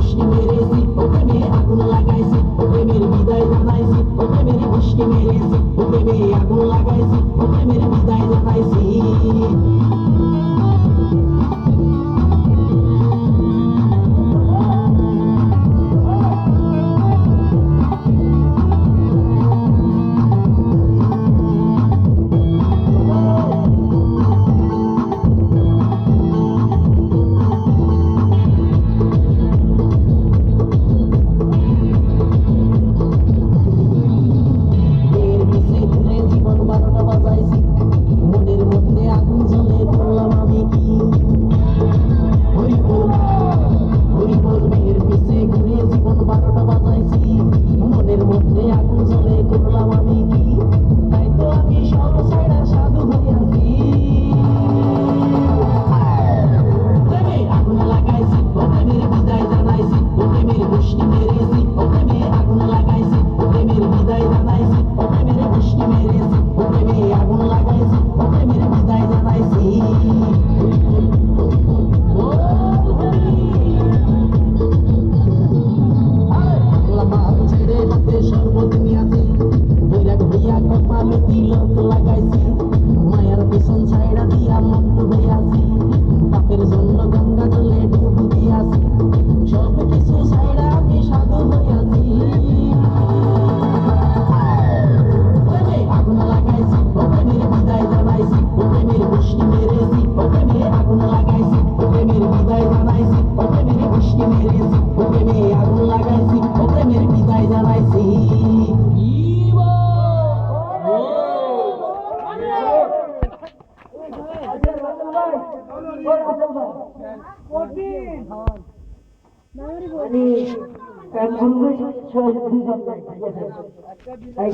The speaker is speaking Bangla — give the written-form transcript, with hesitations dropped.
মুষ্টি মেরেছি ও প্রেমে আগুন লাগাইছি ও প্রেমের বিদায় জানাইছি ও প্রেমের মুষ্টি মেরেছি ও প্রেমে আগুন লাগাইছি ও প্রেমের বিদায় জানাইছি মায়ার পিছন ছাইড়া দিয়া মন ডুবে আছি পাপের জন্য গঙ্গা জলে ডুব দিয়াছি সব কিছু ছাইড়া আমি সাধু হইয়াছি প্রেমে আগুন লাগাইছি ও প্রেমের বিদায় জানাইছি ও প্রেমের মুষ্টি মেরেছি ও প্রেমে আগুন লাগাইছি ও প্রেমের বিদায় জানাইছি ও প্রেমের মুষ্টি মেরেছি ও প্রেমে আগুন লাগাইছি ও প্রেমের বিদায় জানাইছি I